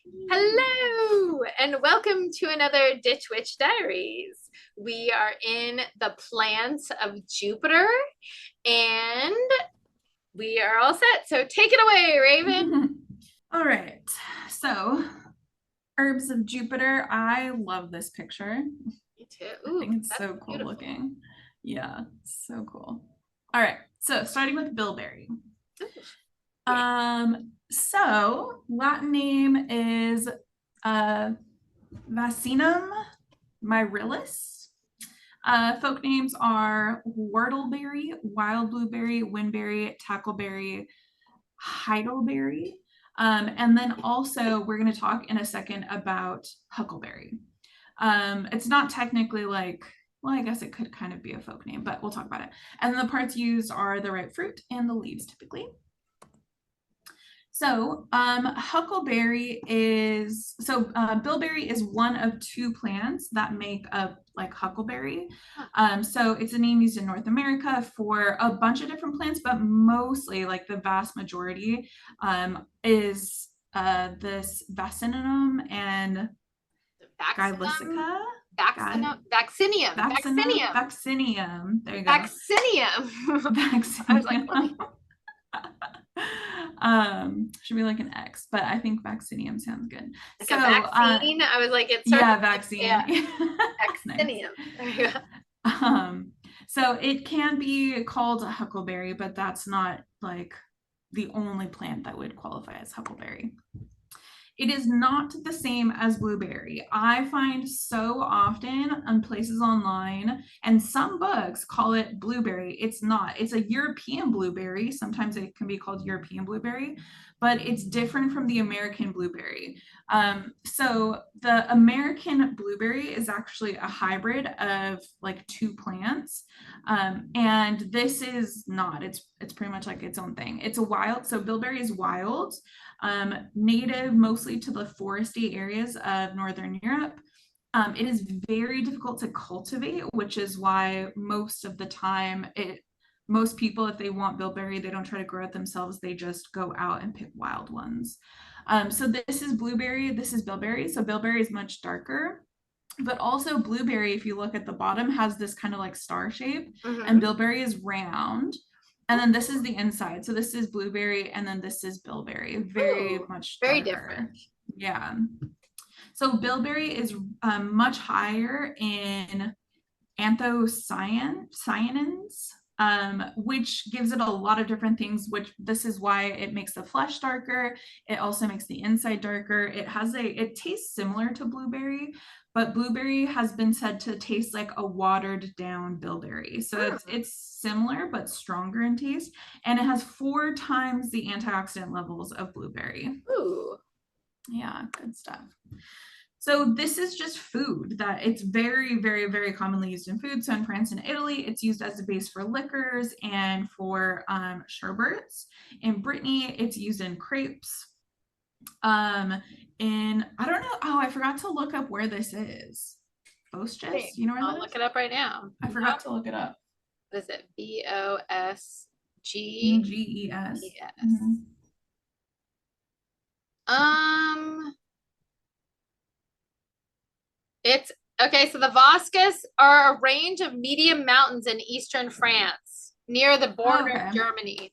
Hello, and welcome to another Ditch Witch Diaries. We are in the plants of Jupiter, and we are all set. So take it away, Raven. All right. So, herbs of Jupiter. I love this picture. Me too. I Ooh, think it's that's so cool beautiful. looking. Yeah, so cool. All right. So, starting with bilberry. Ooh, yeah. So Latin name is Vaccinium myrtillus. Folk names are whortleberry, wild blueberry, windberry, tackleberry, heidelberry. And then also, we're going to talk in a second about huckleberry. It's not technically like, well, I guess it could kind of be a folk name, but we'll talk about it. And then the parts used are the ripe fruit and the leaves typically. So huckleberry is, bilberry is one of two plants that make up like huckleberry. So it's a name used in North America for a bunch of different plants, but mostly like the vast majority is this Vaccinium and Vaccinium, Glycica. Vaccinium. Vaccinium. There you go. Vaccinium. I was like, let me. Vaccinium. Should be like an X, but I think vaccinium sounds good. Like So a vaccine. I was like, it starts yeah, with like, vaccine. yeah, Nice. Vaccinium. There you go. So it can be called a huckleberry, but that's not like the only plant that would qualify as huckleberry. It is not the same as blueberry. I find so often on places online, and some books call it blueberry. It's not. It's a European blueberry. Sometimes it can be called European blueberry, but it's different from the American blueberry. So the American blueberry is actually a hybrid of like two plants, and this is not. It's pretty much like its own thing. It's a wild. So bilberry is wild, native mostly to the foresty areas of Northern Europe. It is very difficult to cultivate, which is why most of the time most people, if they want bilberry, they don't try to grow it themselves. They just go out and pick wild ones. So this is blueberry, this is bilberry. So bilberry is much darker, but also blueberry, if you look at the bottom, has this kind of like star shape, and bilberry is round. And then this is the inside. So this is blueberry, and then this is bilberry, very much Very darker. different. Yeah. So bilberry is much higher in anthocyanins, which gives it a lot of different things, which this is why it makes the flesh darker. It also makes the inside darker. It tastes similar to blueberry, but blueberry has been said to taste like a watered down bilberry. So it's similar, but stronger in taste. And it has 4 times the antioxidant levels of blueberry. Ooh. Yeah, good stuff. So this is just food that it's very, very, very commonly used in food. So in France and Italy, it's used as a base for liquors and for sherbets. In Brittany, it's used in crepes. I don't know. Oh, I forgot to look up where this is. Bosges, you know where I'll that is? look it up right now. I forgot to look it up. What is it? Bosges. Ges. Yes. It's okay. So the Vosges are a range of medium mountains in eastern France near the border Okay. of Germany.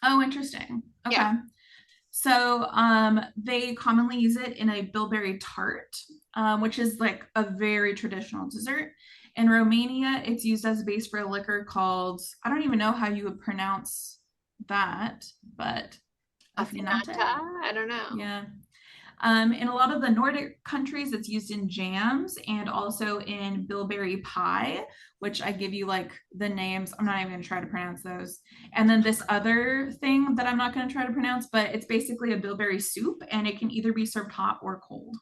Oh, interesting. Okay. Yeah. So they commonly use it in a bilberry tart, which is like a very traditional dessert. In Romania, it's used as a base for a liquor called, I don't even know how you would pronounce that, but Affinata? affinata. I don't know. Yeah. In a lot of the Nordic countries, it's used in jams and also in bilberry pie, which I give you like the names. I'm not even going to try to pronounce those. And then this other thing that I'm not going to try to pronounce, but it's basically a bilberry soup, and it can either be served hot or cold.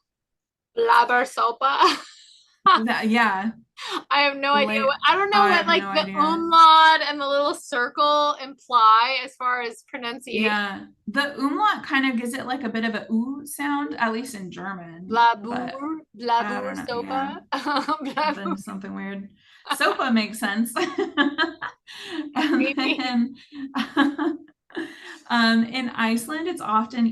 Blabber sopa. Yeah. I have no idea what, I don't Oh, know I what have like no the idea. umlaut and the little circle imply as far as pronunciation. Yeah. The umlaut kind of gives it like a bit of a ooh sound, at least in German, but I Blabur don't know. Yeah. sopa. Blabur. Something weird. SOPA makes sense. And Maybe. then in Iceland, it's often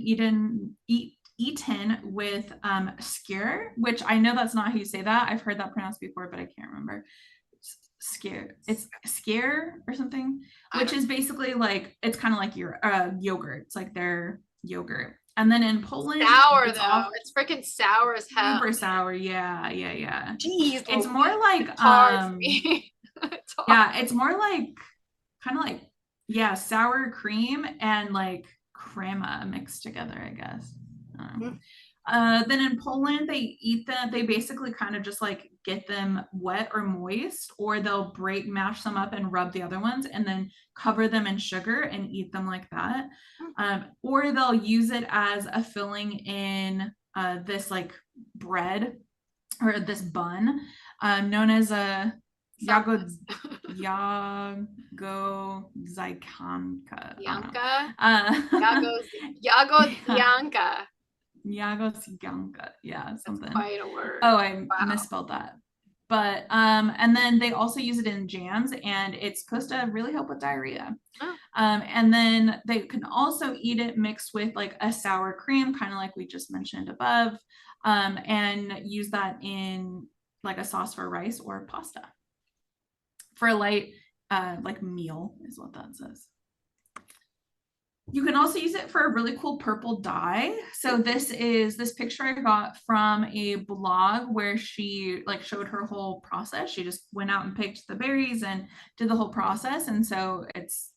eaten with skyr, which I know that's not how you say that. I've heard that pronounced before, but I can't remember. Skyr. It's skyr or something, which is basically like, it's kind of like your yogurt. It's like their yogurt. And then in Poland, Sour it's though. off It's freaking sour as hell. super sour. Yeah. Jeez, It's Louise, more like it's hard for me. It's hard. yeah, it's more like kind of like, yeah, sour cream and like crema mixed together, I guess. Then in Poland, they eat them. They basically kind of just like get them wet or moist, or they'll mash them up and rub the other ones, and then cover them in sugar and eat them like that. Or they'll use it as a filling in this like bread or this bun, known as a Yago Zykanka. Yanka? Yeah. Yanka. Yagotsiganka. Yeah, something. That's quite a word. Oh, I misspelled that. But and then they also use it in jams, and it's supposed to really help with diarrhea. And then they can also eat it mixed with like a sour cream, kind of like we just mentioned above, and use that in like a sauce for rice or pasta for a light like meal is what that says. You can also use it for a really cool purple dye. So this picture I got from a blog where she like showed her whole process. She just went out and picked the berries and did the whole process. And so it's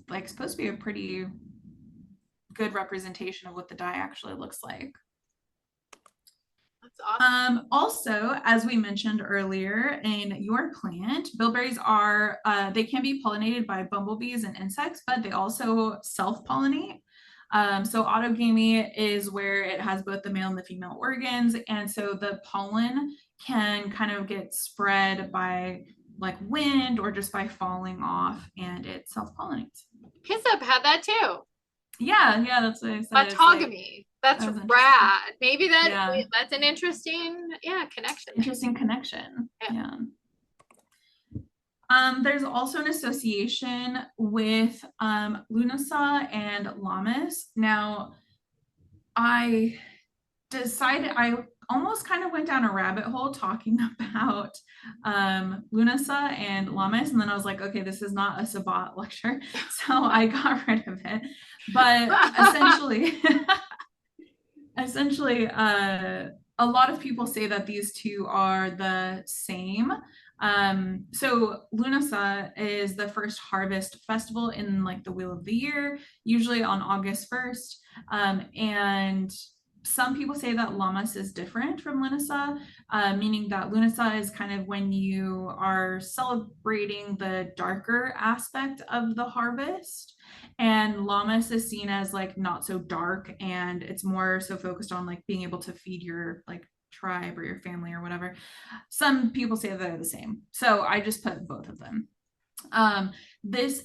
like supposed to be a pretty good representation of what the dye actually looks like. That's awesome. Also, as we mentioned earlier, in your plant, bilberries are, they can be pollinated by bumblebees and insects, but they also self-pollinate. So autogamy is where it has both the male and the female organs. And so the pollen can kind of get spread by like wind or just by falling off, and it self-pollinates. Hyssop had that too. Yeah, that's what I said. Autogamy. That's rad. Maybe that's an interesting, connection. Interesting connection. Yeah. There's also an association with Lunasa and Lammas. Now, I almost kind of went down a rabbit hole talking about Lunasa and Lammas, and then I was like, okay, this is not a Sabbat lecture, so I got rid of it. But essentially, a lot of people say that these two are the same. So Lunasa is the first harvest festival in like the wheel of the year, usually on August 1st. And some people say that Lammas is different from Lunasa, meaning that Lunasa is kind of when you are celebrating the darker aspect of the harvest. And Lammas is seen as like not so dark, and it's more so focused on like being able to feed your like tribe or your family or whatever. Some people say they're the same, so I just put both of them. This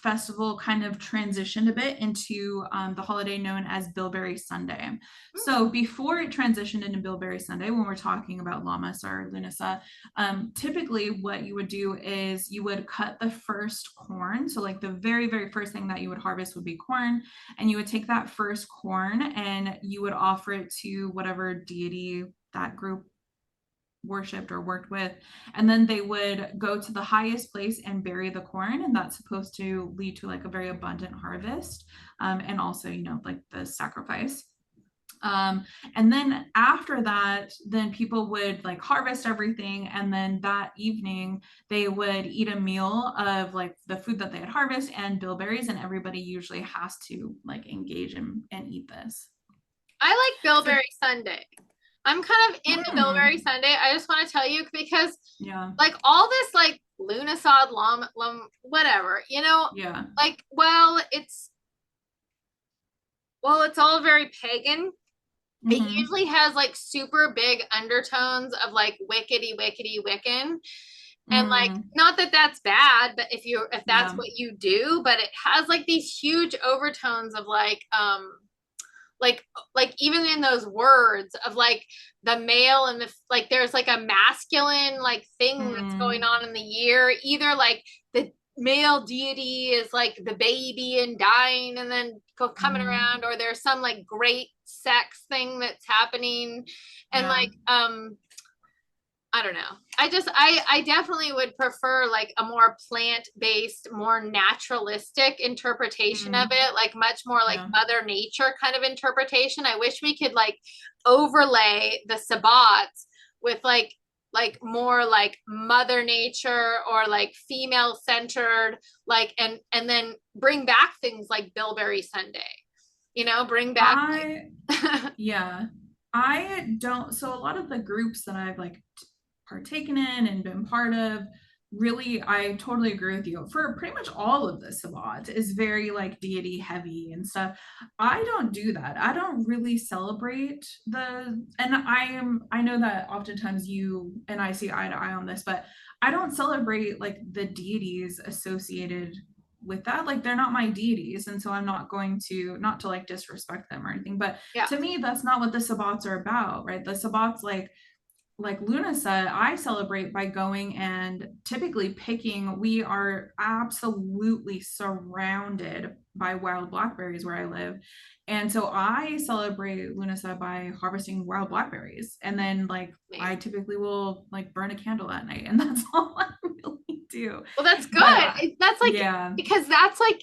festival kind of transitioned a bit into the holiday known as Bilberry Sunday. So before it transitioned into Bilberry Sunday, when we're talking about Lammas or Lunasa, typically what you would do is you would cut the first corn. So like the very, very first thing that you would harvest would be corn, and you would take that first corn and you would offer it to whatever deity that group worshipped or worked with, and then they would go to the highest place and bury the corn, and that's supposed to lead to like a very abundant harvest, and also like the sacrifice. And then after that, then people would like harvest everything, and then that evening they would eat a meal of like the food that they had harvested and bilberries, and everybody usually has to like engage and eat this. I like Bilberry Sunday. I'm kind of into Bilberry Sunday. I just want to tell you because like all this like Lunasad, whatever, like, it's all very pagan. It usually has like super big undertones of like wickedy Wiccan. And like, not that that's bad, but if that's what you do, but it has like these huge overtones of like even in those words of like the male and the like, there's like a masculine like thing that's going on in the year, either like male deity is like the baby and dying and then coming around, or there's some like great sex thing that's happening. And Yeah. like I don't know. I definitely would prefer like a more plant-based, more naturalistic interpretation of it, like much more like Yeah. Mother Nature kind of interpretation. I wish we could like overlay the sabbats with like more like Mother Nature or like female centered, like and then bring back things like Bilberry Sunday. You know, bring back I like yeah. I don't, so a lot of the groups that I've like partaken in and been part of, really, I totally agree with you. For pretty much all of the Sabbat is very like deity heavy and stuff. I don't do that. I don't really celebrate and I know that oftentimes you and I see eye to eye on this, but I don't celebrate like the deities associated with that. Like they're not my deities, and so I'm not going to, not to like disrespect them or anything, but yeah, to me that's not what the Sabbats are about, right? The Sabbats, like Luna said, I celebrate by going and typically picking. We are absolutely surrounded by wild blackberries where I live. And so I celebrate, Luna said, by harvesting wild blackberries. And then like I amazing. typically will like burn a candle at night, and that's all I really do. Well, that's But good. That's like yeah. because that's like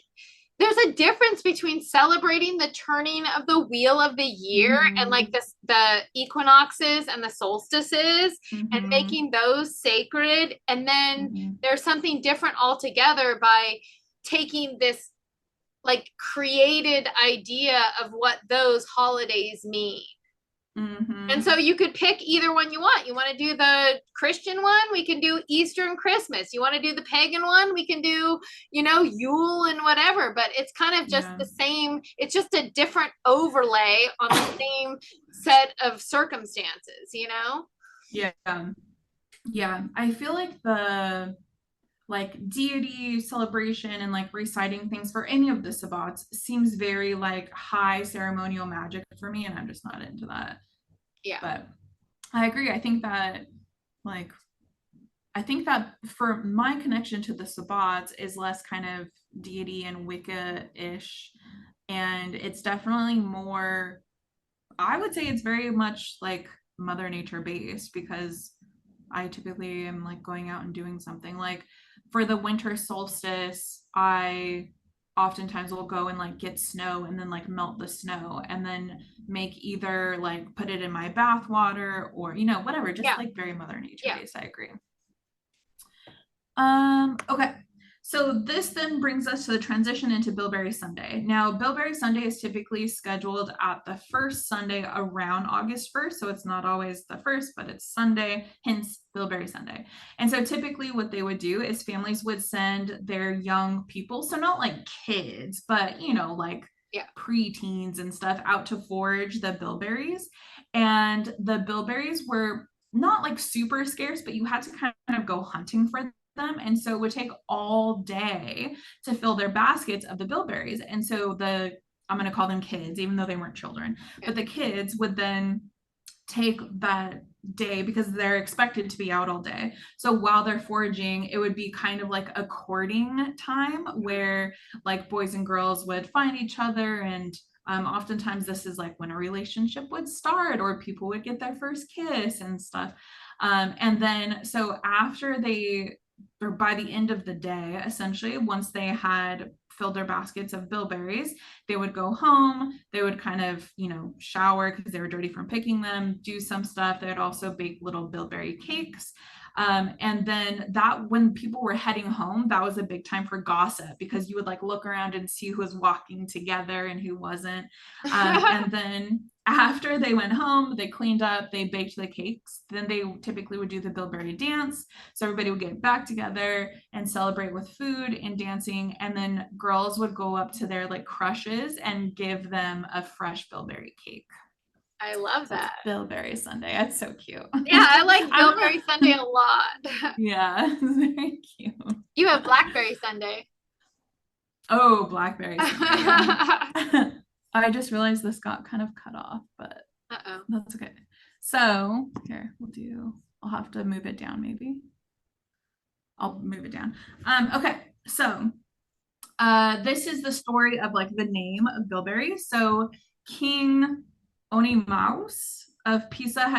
there's a difference between celebrating the turning of the wheel of the year and like Mm-hmm. this the equinoxes and the solstices and Mm-hmm. making those sacred, and then Mm-hmm. there's something different altogether by taking this like created idea of what those holidays mean. And Mm-hmm. so you could pick either one you want. You want to do the Christian one? We can do Easter and Christmas. You want to do the pagan one? We can do, you know, Yule and whatever. But it's kind of just Yeah. the same. It's just a different overlay on the same set of circumstances, you know? Yeah. Yeah. I feel like the like deity celebration and like reciting things for any of the sabbats seems very like high ceremonial magic for me, and I'm just not into that. Yeah. But I agree. Like I think that for my connection to the sabbats is less kind of deity and Wicca-ish, and it's definitely more, I would say it's very much like Mother Nature based, because I typically am like going out and doing something. Like for the winter solstice, I oftentimes will go and like get snow and then like melt the snow and then make either like put it in my bath water or, you know, whatever, just Yeah. like very Mother Nature Yeah. based. I agree. Okay. So this then brings us to the transition into Bilberry Sunday. Now, Bilberry Sunday is typically scheduled at the first Sunday around August 1st. So it's not always the first, but it's Sunday, hence Bilberry Sunday. And so typically what they would do is families would send their young people, so not like kids, but you know, like Yeah. preteens and stuff, out to forage the bilberries. And the bilberries were not like super scarce, but you had to kind of go hunting for them. And so it would take all day to fill their baskets of the bilberries. And so I'm going to call them kids, even though they weren't children, Yeah. but the kids would then take that day because they're expected to be out all day. So while they're foraging, it would be kind of like a courting time where like boys and girls would find each other. And oftentimes this is like when a relationship would start or people would get their first kiss and stuff. And then so after they, or by the end of the day, essentially, once they had filled their baskets of bilberries, they would go home. They would kind of, you know, shower because they were dirty from picking them, do some stuff. They would also bake little bilberry cakes. And then that, when people were heading home, that was a big time for gossip because you would like look around and see who was walking together and who wasn't. And then after they went home, they cleaned up, they baked the cakes. Then they typically would do the bilberry dance. So everybody would get back together and celebrate with food and dancing. And then girls would go up to their like crushes and give them a fresh bilberry cake. I love So it's that. Bilberry Sunday. That's so cute. Yeah, I like I'm Bilberry Sunday a lot. yeah, it's very cute. You have Blackberry Sunday. Oh, Blackberry Sunday. Yeah. I just realized this got kind of cut off, but Uh-oh. that's okay. So here, I'll have to move it down maybe. I'll move it down. Okay. So this is the story of like the name of Bilberry. So King Onimaus of Pisa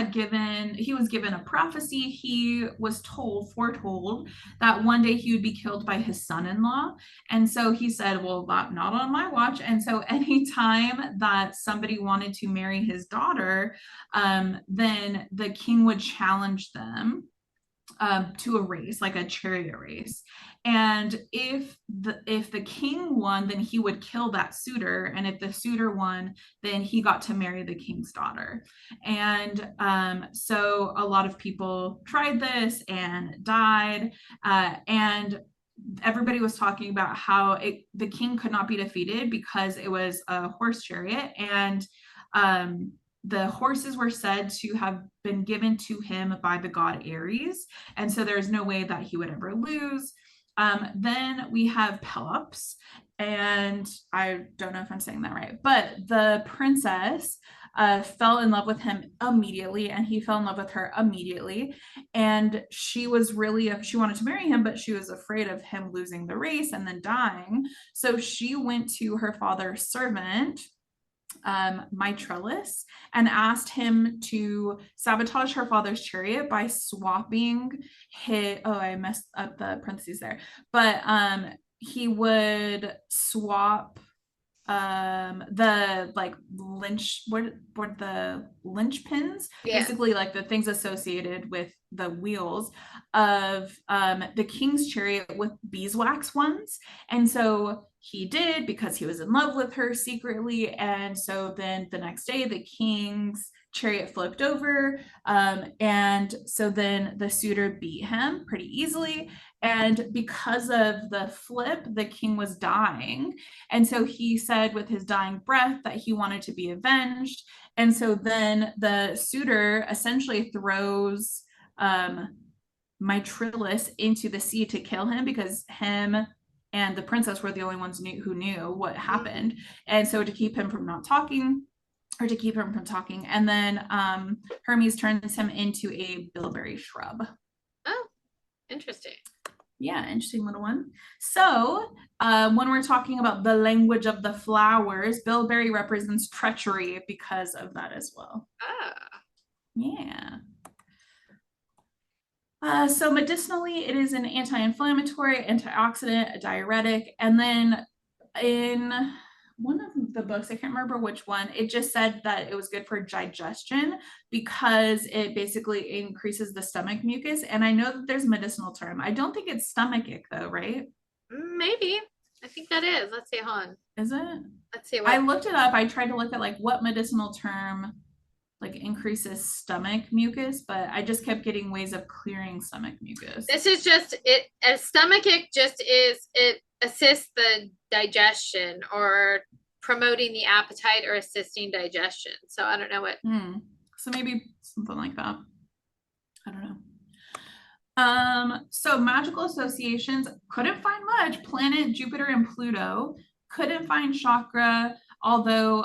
he was given a prophecy. He was foretold that one day he would be killed by his son-in-law. And so he said, well, not on my watch. And so anytime that somebody wanted to marry his daughter, then the king would challenge them to a race, like a chariot race. And if the king won, then he would kill that suitor. And if the suitor won, then he got to marry the king's daughter. And so a lot of people tried this and died. And everybody was talking about how the king could not be defeated because it was a horse chariot. And the horses were said to have been given to him by the god Ares. And so there's no way that he would ever lose. Then we have Pelops, and I don't know if I'm saying that right, but the princess fell in love with him immediately, and he fell in love with her immediately. And she wanted to marry him, but she was afraid of him losing the race and then dying. So she went to her father's servant, Myrtillus, and asked him to sabotage her father's chariot by swapping I messed up the parentheses there, but he would swap the like what the lynch pins, Yeah. basically like the things associated with the wheels of the king's chariot with beeswax ones. And so he did, because he was in love with her secretly. And so then the next day the king's chariot flipped over, and so then the suitor beat him pretty easily. And because of the flip, the king was dying. And so he said with his dying breath that he wanted to be avenged. And so then the suitor essentially throws Myrtillus into the sea to kill him, because him and the princess were the only ones who knew what happened. And so to keep him from talking, and then Hermes turns him into a bilberry shrub. Oh, interesting. Yeah, interesting little one. So when we're talking about the language of the flowers, bilberry represents treachery because of that as well. Ah. Yeah. So medicinally, it is an anti-inflammatory, antioxidant, a diuretic. And then in one of the books, I can't remember which one, it just said that it was good for digestion because it basically increases the stomach mucus. And I know that there's a medicinal term. I don't think it's stomachic though, right? Maybe. I think that is. Let's see, hold on. Is it? Let's see what I looked it up. I tried to look at like what medicinal term like increases stomach mucus, but I just kept getting ways of clearing stomach mucus. this is. Just it. A stomachic just is, it assists the digestion or promoting the appetite or assisting digestion. So I don't know what. So maybe something like that. I don't know. So magical associations, couldn't find much. Planet Jupiter and Pluto. Couldn't find chakra, although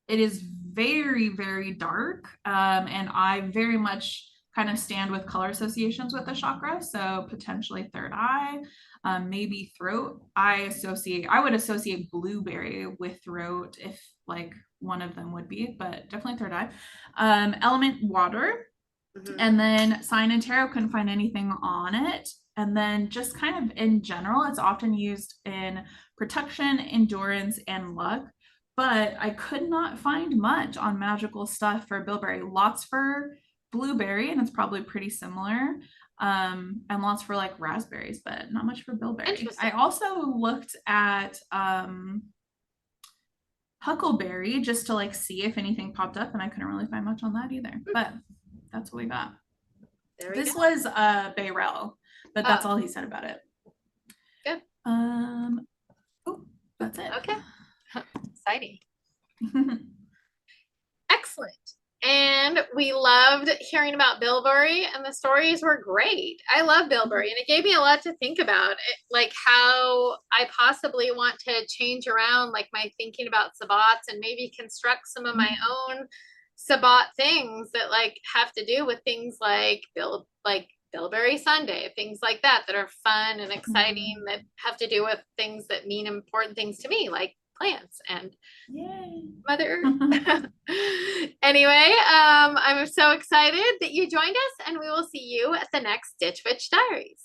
it is very, very dark. And I very much kind of stand with color associations with the chakra. So potentially third eye, maybe throat. I would associate blueberry with throat, if like one of them would be, but definitely third eye. Element water. And then sign and tarot, couldn't find anything on it. And then just kind of in general, it's often used in protection, endurance, and luck. But I could not find much on magical stuff for bilberry. Lots for blueberry, and it's probably pretty similar. And lots for like raspberries, but not much for bilberry. I also looked at huckleberry just to like see if anything popped up, and I couldn't really find much on that either. But that's what we got. This was Bayrel, but that's all he said about it. Good. That's it. Okay. Exciting. Excellent. And we loved hearing about Bilberry, and the stories were great. I love Bilberry, and it gave me a lot to think about, like how I possibly want to change around like my thinking about sabbats and maybe construct some of my own sabbat things that like have to do with things like Bilberry Sunday, things like that that are fun and exciting Mm. that have to do with things that mean important things to me, like plants and Yay. Mother Earth. Anyway, I'm so excited that you joined us, and we will see you at the next Ditch Witch Diaries.